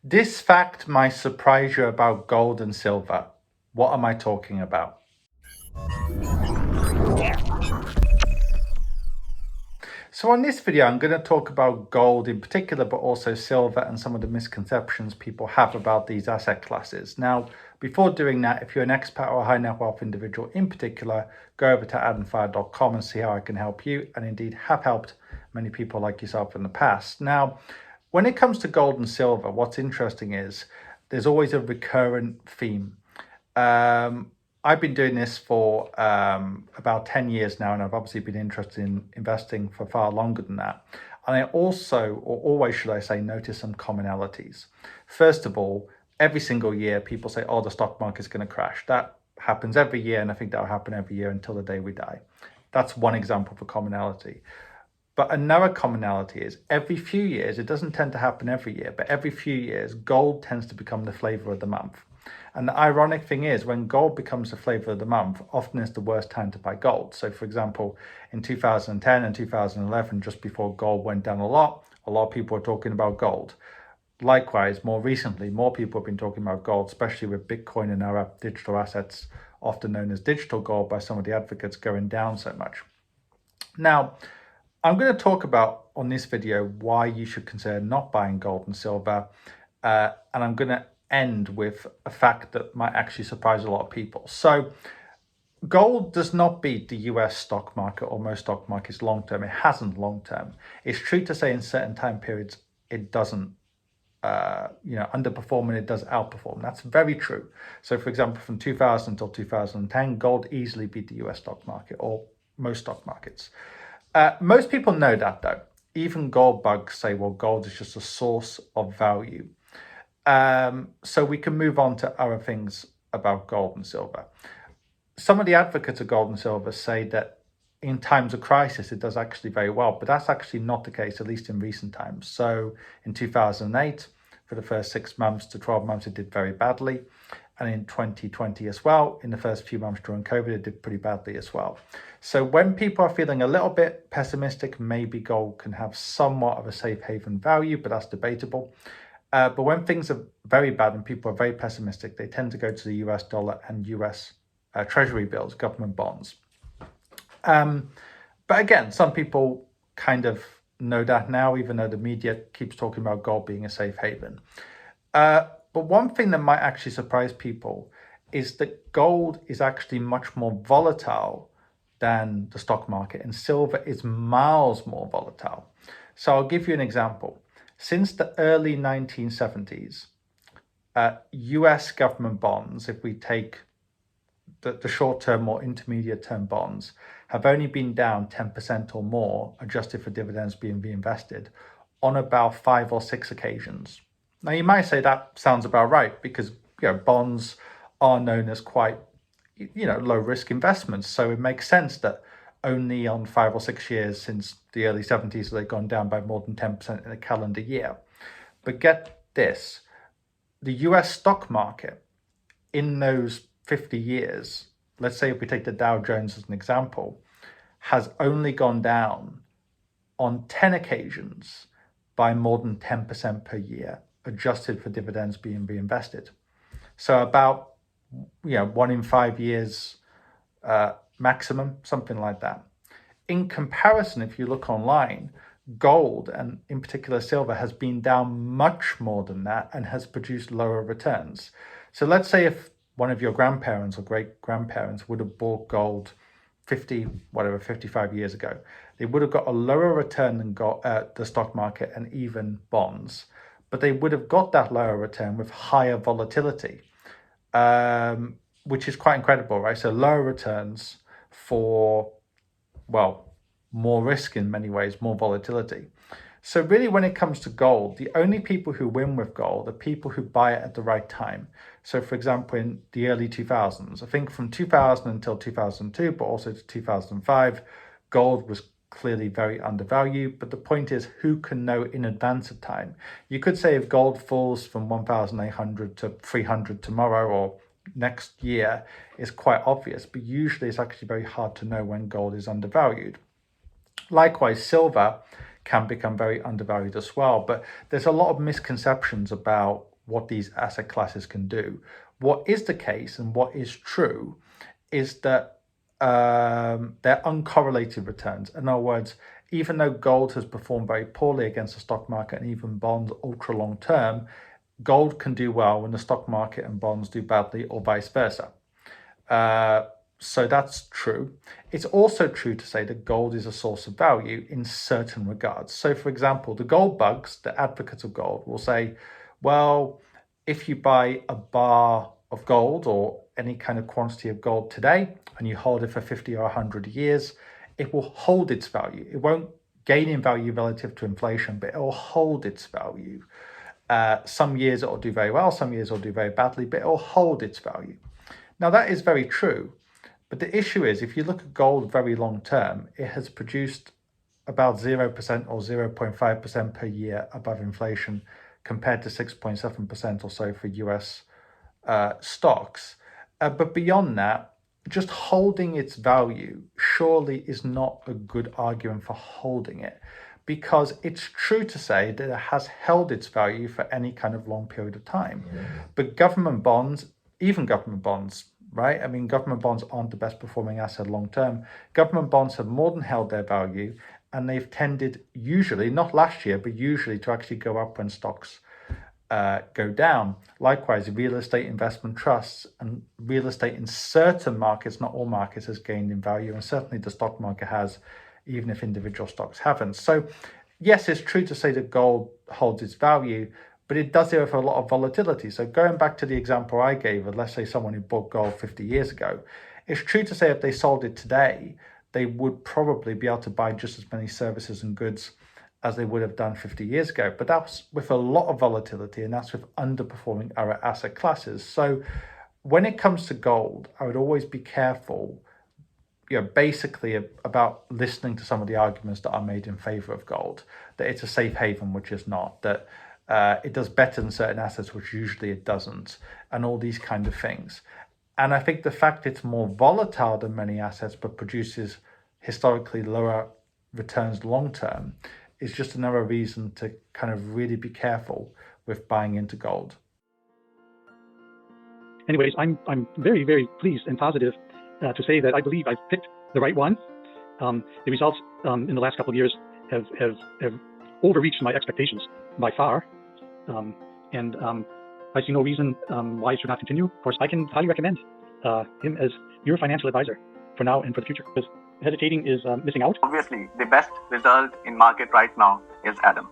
This fact might surprise you about gold and silver. What am I talking about? So on this video, I'm going to talk about gold in particular, but also silver and some of the misconceptions people have about these asset classes. Now, before doing that, if you're an expat or a high net wealth individual in particular, go over to adamfire.com and see how I can help you, and indeed have helped many people like yourself in the past. Now, when it comes to gold and silver, what's interesting is there's always a recurrent theme. I've been doing this for about 10 years now, and I've obviously been interested in investing for far longer than that. And I also, or always should I say, notice some commonalities. First of all, every single year people say, oh, the stock market's going to crash. That happens every year, and I think that'll happen every year until the day we die. That's one example for commonality. But another commonality is every few years, it doesn't tend to happen every year, but every few years, gold tends to become the flavor of the month. And the ironic thing is, when gold becomes the flavor of the month, often it's the worst time to buy gold. So for example, in 2010 and 2011, just before gold went down a lot of people were talking about gold. Likewise, more recently, more people have been talking about gold, especially with Bitcoin and other digital assets, often known as digital gold by some of the advocates, going down so much. Now, I'm going to talk about on this video why you should consider not buying gold and silver, and I'm going to end with a fact that might actually surprise a lot of people. So gold does not beat the US stock market or most stock markets long term. It hasn't long term. It's true to say in certain time periods it doesn't underperform, and it does outperform. That's very true. So for example, from 2000 until 2010, gold easily beat the US stock market or most stock markets. Most people know that though. Even gold bugs say, well, gold is just a source of value. So we can move on to other things about gold and silver. Some of the advocates of gold and silver say that in times of crisis, it does actually very well, but that's actually not the case, at least in recent times. So in 2008, for the first 6 months to 12 months, it did very badly. And in 2020 as well, in the first few months during COVID, it did pretty badly as well. So when people are feeling a little bit pessimistic, maybe gold can have somewhat of a safe haven value, but that's debatable. But when things are very bad and people are very pessimistic, they tend to go to the US dollar and US treasury bills, government bonds. But again, some people kind of know that now, even though the media keeps talking about gold being a safe haven. But one thing that might actually surprise people is that gold is actually much more volatile than the stock market, and silver is miles more volatile. So I'll give you an example. Since the early 1970s, US government bonds, if we take the short-term or intermediate-term bonds, have only been down 10% or more, adjusted for dividends being reinvested, on about 5 or 6 occasions. Now, you might say that sounds about right because bonds are known as quite low-risk investments. So it makes sense that only on 5 or 6 years since the early 70s they've gone down by more than 10% in a calendar year. But get this, the US stock market in those 50 years, let's say if we take the Dow Jones as an example, has only gone down on 10 occasions by more than 10% per year, adjusted for dividends being reinvested. So about 1 in 5 years maximum, something like that. In comparison, if you look online, gold, and in particular silver, has been down much more than that and has produced lower returns. So let's say if one of your grandparents or great-grandparents would have bought gold 55 years ago, they would have got a lower return than the stock market and even bonds, but they would have got that lower return with higher volatility, which is quite incredible, right? So lower returns for, more risk in many ways, more volatility. So really, when it comes to gold, the only people who win with gold are people who buy it at the right time. So for example, in the early 2000s, I think from 2000 until 2002, but also to 2005, gold was clearly very undervalued. But the point is, who can know in advance of time? You could say if gold falls from 1,800 to 300 tomorrow or next year, is quite obvious, but usually it's actually very hard to know when gold is undervalued. Likewise, silver can become very undervalued as well, but there's a lot of misconceptions about what these asset classes can do. What is the case and what is true is that they're uncorrelated returns. In other words, even though gold has performed very poorly against the stock market and even bonds ultra long term, gold can do well when the stock market and bonds do badly, or vice versa. So that's true. It's also true to say that gold is a source of value in certain regards. So, for example, the gold bugs, the advocates of gold, will say, well, if you buy a bar of gold or any kind of quantity of gold today and you hold it for 50 or 100 years, it will hold its value. It won't gain in value relative to inflation, but it will hold its value. Some years it will do very well, some years it will do very badly, but it will hold its value. Now, that is very true. But the issue is, if you look at gold very long term, it has produced about 0% or 0.5% per year above inflation, compared to 6.7% or so for US stocks. But beyond that, just holding its value surely is not a good argument for holding it, because it's true to say that it has held its value for any kind of long period of time. But government bonds, even government bonds, right? I mean, government bonds aren't the best performing asset long term. Government bonds have more than held their value, and they've tended usually, not last year, but usually to actually go up when stocks go down. Likewise, real estate investment trusts and real estate in certain markets, not all markets, has gained in value, and certainly the stock market has, even if individual stocks haven't. So yes, it's true to say that gold holds its value, but it does have a lot of volatility. So going back to the example I gave of, let's say, someone who bought gold 50 years ago, it's true to say if they sold it today, they would probably be able to buy just as many services and goods as they would have done 50 years ago. But that's with a lot of volatility, and that's with underperforming other asset classes. So when it comes to gold, I would always be careful, basically about listening to some of the arguments that are made in favor of gold, that it's a safe haven, which is not, that it does better than certain assets, which usually it doesn't, and all these kind of things. And I think the fact it's more volatile than many assets, but produces historically lower returns long term, is just another reason to kind of really be careful with buying into gold. Anyways, I'm very, very pleased and positive to say that I believe I've picked the right one. The results in the last couple of years have overreached my expectations by far. And I see no reason why it should not continue. Of course, I can highly recommend him as your financial advisor for now and for the future, because hesitating is missing out. Obviously, the best result in market right now is Adam.